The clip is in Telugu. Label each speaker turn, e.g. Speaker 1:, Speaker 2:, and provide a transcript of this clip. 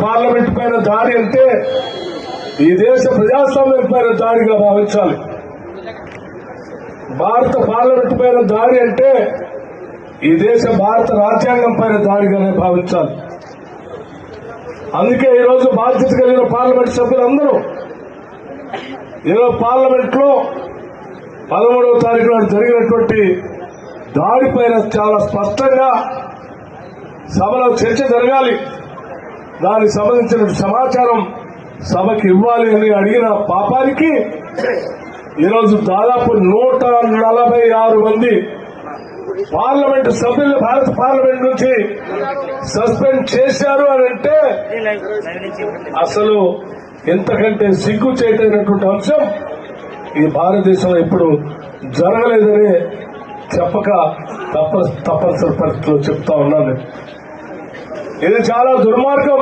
Speaker 1: పార్లమెంట్ పైన దాడి అంటే ఈ దేశ ప్రజాస్వామ్యం పైన దాడిగా భావించాలి. భారత పార్లమెంట్ పైన దాడి అంటే ఈ దేశ భారత రాజ్యాంగం పైన దాడిగానే భావించాలి. అందుకే ఈరోజు బాధ్యత కలిగిన పార్లమెంట్ సభ్యులందరూ ఈరోజు పార్లమెంట్ లో 13వ తారీఖు నాడు జరిగినటువంటి దాడిపైన చాలా స్పష్టంగా సభలో చర్చ జరగాలి, దానికి సంబంధించిన సమాచారం సభకి ఇవ్వాలి అని అడిగిన పాపానికి ఈరోజు దాదాపు 146 మంది పార్లమెంట్ సభ్యులు భారత పార్లమెంట్ నుంచి సస్పెండ్ చేశారు అని అంటే అసలు ఎంతకంటే సిగ్గు చేయటైనటువంటి అంశం ఈ భారతదేశంలో ఇప్పుడు జరగలేదని చెప్పక తప్పనిసరి పరిస్థితుల్లో చెప్తా ఉన్నాను. ఇది చాలా దుర్మార్గం.